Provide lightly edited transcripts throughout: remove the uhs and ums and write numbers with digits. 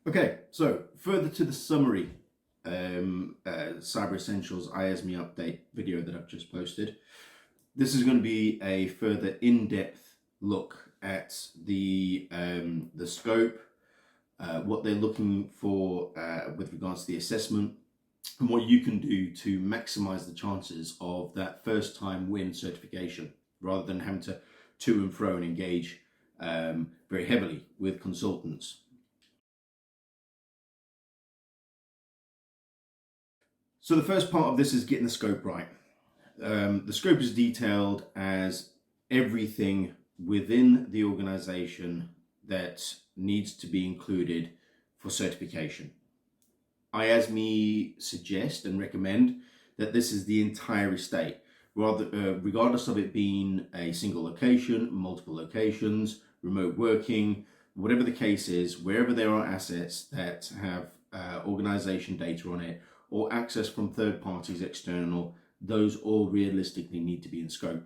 Okay, so further to the summary Cyber Essentials IASME update video that I've just posted. This is going to be a further in-depth look at the scope, what they're looking for with regards to the assessment, and what you can do to maximize the chances of that first time win certification, rather than having to and fro and engage very heavily with consultants. So the first part of this is getting the scope right. The scope is detailed as everything within the organization that needs to be included for certification. IASME suggest and recommend that this is the entire estate, regardless of it being a single location, multiple locations, remote working, whatever the case is, wherever there are assets that have organization data on it or access from third parties external, those all realistically need to be in scope.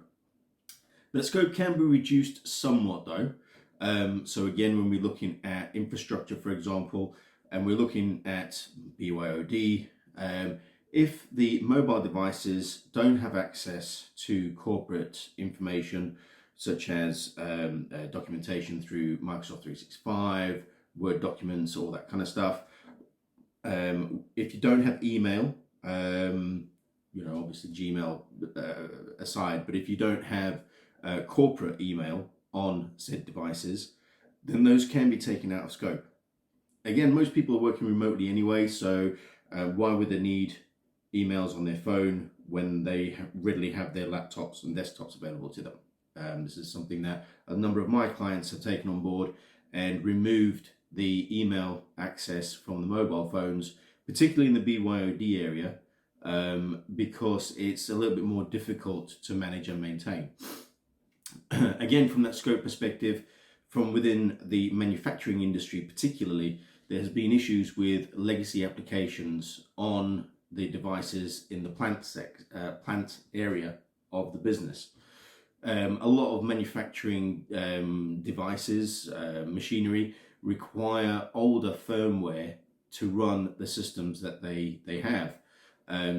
The scope can be reduced somewhat though. So again, when we're looking at infrastructure, for example, and we're looking at BYOD, if the mobile devices don't have access to corporate information, such as documentation through Microsoft 365, Word documents, all that kind of stuff, if you don't have email, obviously Gmail aside, but if you don't have corporate email on said devices, then those can be taken out of scope. Again, most people are working remotely anyway, so why would they need emails on their phone when they readily have their laptops and desktops available to them? This is something that a number of my clients have taken on board and removed the email access from the mobile phones, particularly in the BYOD area, because it's a little bit more difficult to manage and maintain. Again, from that scope perspective, from within the manufacturing industry particularly, there has been issues with legacy applications on the devices in the plant area of the business. A lot of manufacturing devices, machinery, require older firmware to run the systems that they have.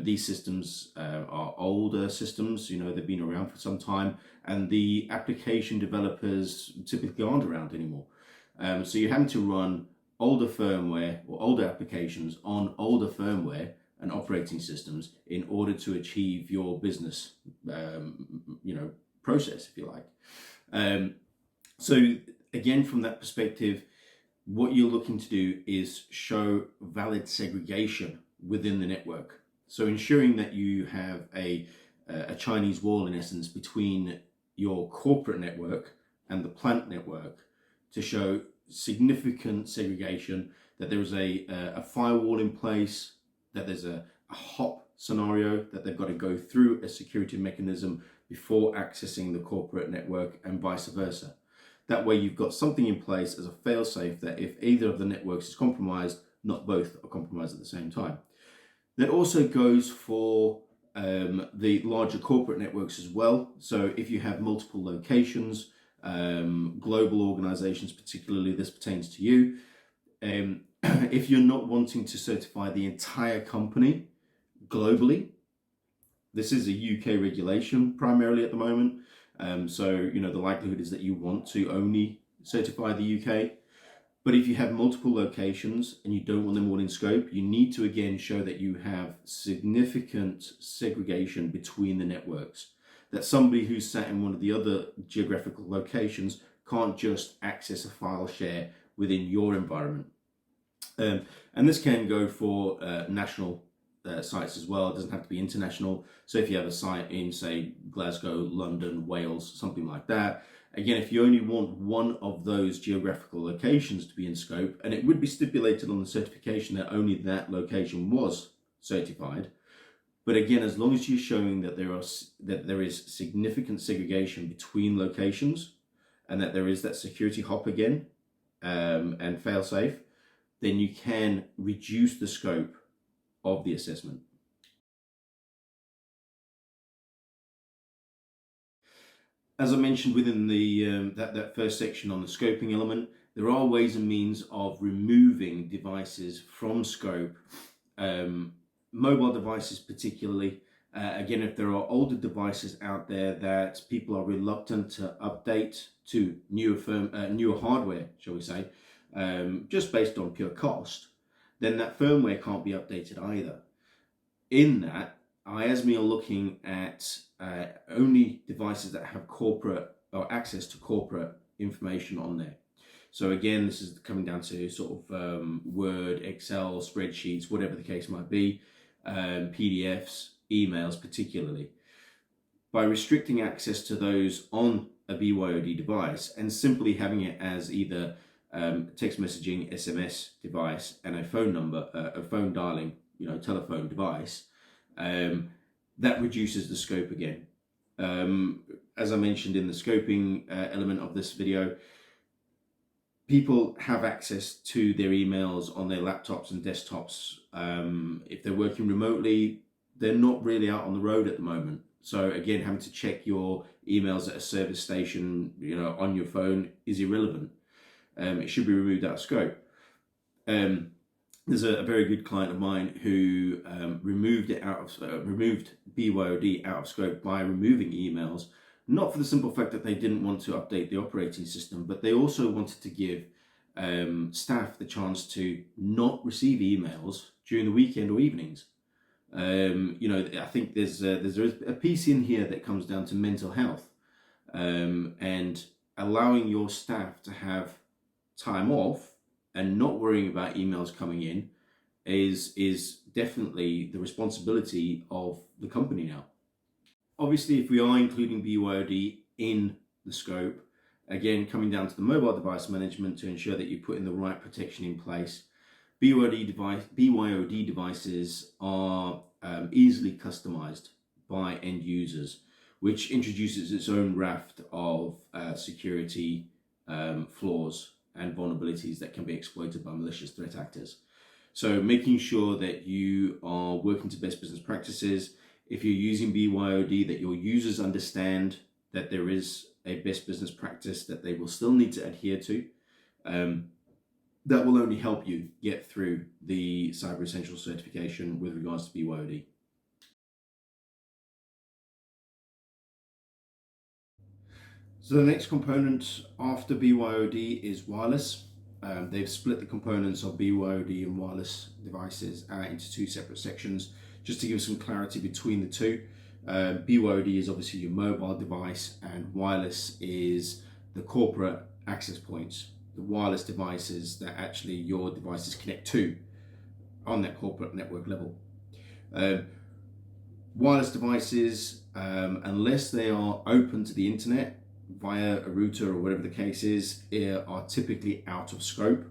These systems are older systems, they've been around for some time, and the application developers typically aren't around anymore. So you're having to run older firmware or older applications on older firmware and operating systems in order to achieve your business, process, if you like. So again, from that perspective, what you're looking to do is show valid segregation within the network. So ensuring that you have a Chinese wall, in essence, between your corporate network and the plant network to show significant segregation, that there is a firewall in place, that there's a hop scenario, that they've got to go through a security mechanism before accessing the corporate network, and vice versa. That way you've got something in place as a fail-safe that if either of the networks is compromised, not both are compromised at the same time. That also goes for the larger corporate networks as well. So if you have multiple locations, global organizations, particularly this pertains to you, if you're not wanting to certify the entire company globally, this is a UK regulation primarily at the moment. So, the likelihood is that you want to only certify the UK. But if you have multiple locations and you don't want them all in scope, you need to again show that you have significant segregation between the networks. That somebody who's sat in one of the other geographical locations can't just access a file share within your environment. And this can go for national sites as well. It doesn't have to be international. So if you have a site in, say, Glasgow, London, Wales, something like that, again, if you only want one of those geographical locations to be in scope, and it would be stipulated on the certification that only that location was certified, but again, as long as you're showing that there is significant segregation between locations, and that there is that security hop again, and fail-safe, then you can reduce the scope of the assessment. As I mentioned within the that first section on the scoping element, there are ways and means of removing devices from scope, mobile devices particularly. Again, if there are older devices out there that people are reluctant to update to newer hardware, shall we say, just based on pure cost, then that firmware can't be updated either. In that, IASME are looking at only devices that have corporate or access to corporate information on there. So again, this is coming down to sort of Word, Excel, spreadsheets, whatever the case might be, PDFs, emails particularly. By restricting access to those on a BYOD device and simply having it as either text messaging, SMS device, and a phone number, a phone dialing, telephone device, that reduces the scope again. As I mentioned in the scoping element of this video, people have access to their emails on their laptops and desktops. If they're working remotely, they're not really out on the road at the moment. So again, having to check your emails at a service station, on your phone is irrelevant. It should be removed out of scope. There's a very good client of mine who removed BYOD out of scope by removing emails, not for the simple fact that they didn't want to update the operating system, but they also wanted to give staff the chance to not receive emails during the weekend or evenings. I think there's a piece in here that comes down to mental health, and allowing your staff to have time off and not worrying about emails coming in is definitely the responsibility of the company now. Obviously, if we are including BYOD in the scope, again, coming down to the mobile device management to ensure that you're putting the right protection in place. BYOD devices are easily customized by end users, which introduces its own raft of security flaws and vulnerabilities that can be exploited by malicious threat actors. So making sure that you are working to best business practices. If you're using BYOD, that your users understand that there is a best business practice that they will still need to adhere to. That will only help you get through the Cyber Essentials certification with regards to BYOD. So the next component after BYOD is wireless. They've split the components of BYOD and wireless devices into two separate sections, just to give some clarity between the two. BYOD is obviously your mobile device, and wireless is the corporate access points, the wireless devices that actually your devices connect to on that corporate network level. Wireless devices, unless they are open to the internet via a router or whatever the case is, are typically out of scope.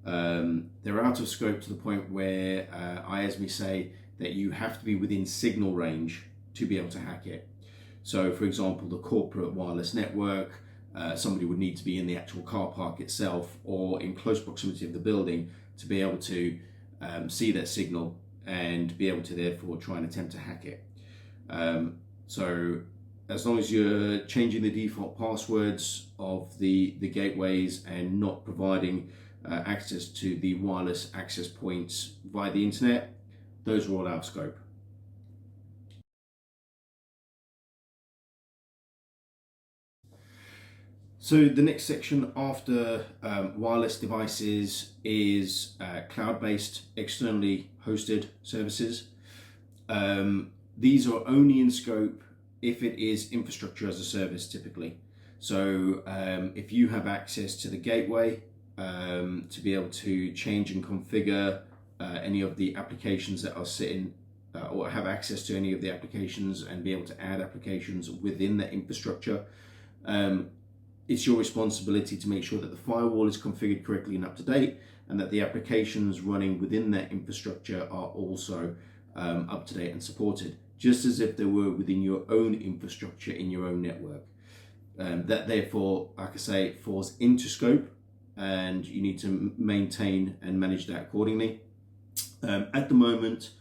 They're out of scope to the point where IASME say that you have to be within signal range to be able to hack it. So for example, the corporate wireless network, somebody would need to be in the actual car park itself or in close proximity of the building to be able to see that signal and be able to therefore try and attempt to hack it. So as long as you're changing the default passwords of the gateways and not providing access to the wireless access points via the internet, those are all out of scope. So the next section after wireless devices is cloud-based, externally hosted services. These are only in scope if it is infrastructure as a service typically. So if you have access to the gateway to be able to change and configure any of the applications that are sitting or have access to any of the applications and be able to add applications within that infrastructure, it's your responsibility to make sure that the firewall is configured correctly and up to date, and that the applications running within that infrastructure are also up to date and supported, just as if they were within your own infrastructure in your own network. That therefore, like I say, falls into scope, and you need to maintain and manage that accordingly. At the moment,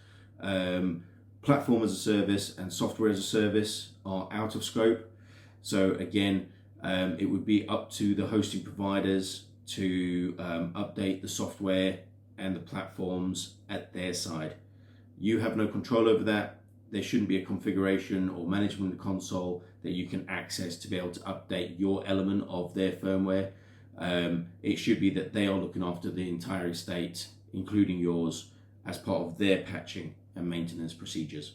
platform as a service and software as a service are out of scope. So again, it would be up to the hosting providers to update the software and the platforms at their side. You have no control over that. There shouldn't be a configuration or management console that you can access to be able to update your element of their firmware. It should be that they are looking after the entire estate, including yours, as part of their patching and maintenance procedures.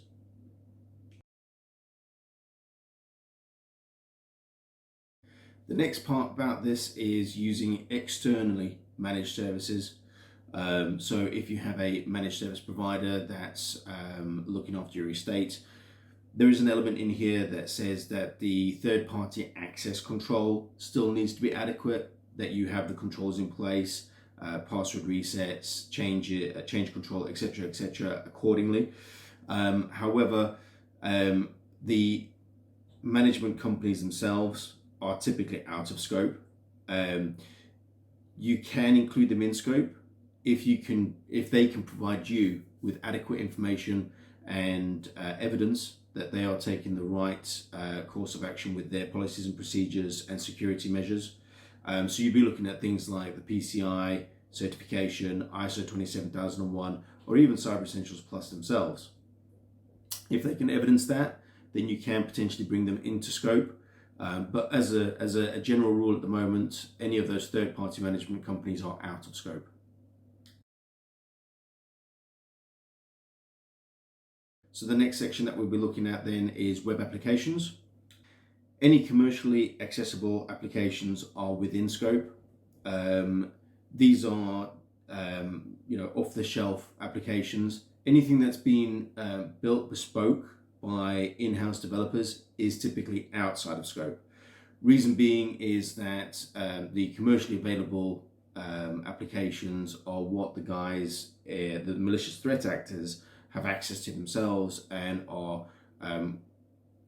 The next part about this is using externally managed services. So if you have a managed service provider that's looking after your estate, there is an element in here that says that the third-party access control still needs to be adequate, that you have the controls in place, password resets, change control, etc., accordingly. However, the management companies themselves are typically out of scope. You can include them in scope if they can provide you with adequate information and evidence that they are taking the right course of action with their policies and procedures and security measures. So you'd be looking at things like the PCI certification, ISO 27001, or even Cyber Essentials Plus themselves. If they can evidence that, then you can potentially bring them into scope. But as a general rule at the moment, any of those third-party management companies are out of scope. So the next section that we'll be looking at then is web applications. Any commercially accessible applications are within scope. These are off-the-shelf applications. Anything that's been built bespoke by in-house developers is typically outside of scope. Reason being is that the commercially available applications are what the guys, the malicious threat actors, have access to themselves and are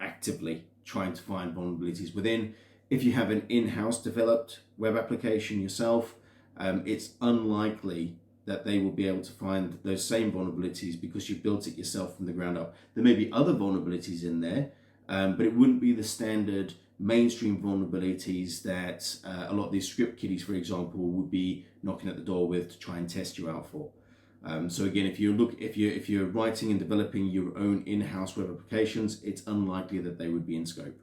actively trying to find vulnerabilities within. If you have an in-house developed web application yourself, it's unlikely that they will be able to find those same vulnerabilities because you've built it yourself from the ground up. There may be other vulnerabilities in there, but it wouldn't be the standard mainstream vulnerabilities that a lot of these script kiddies, for example, would be knocking at the door with to try and test you out for. So again, if you're writing and developing your own in-house web applications, it's unlikely that they would be in scope.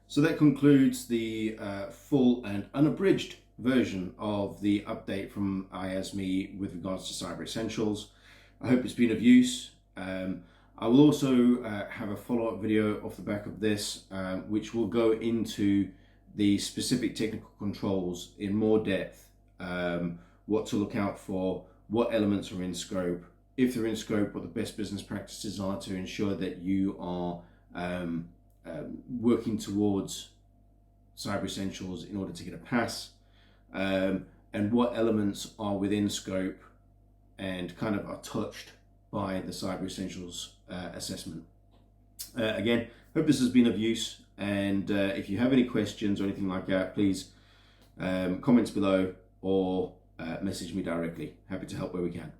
So that concludes the full and unabridged version of the update from IASME with regards to Cyber Essentials. I hope it's been of use. I will also have a follow-up video off the back of this, which will go into the specific technical controls in more depth, what to look out for, what elements are in scope, if they're in scope, what the best business practices are to ensure that you are working towards Cyber Essentials in order to get a PaaS, and what elements are within scope and kind of are touched by the Cyber Essentials assessment. Again, hope this has been of use, and if you have any questions or anything like that, please comments below or message me directly. Happy to help where we can.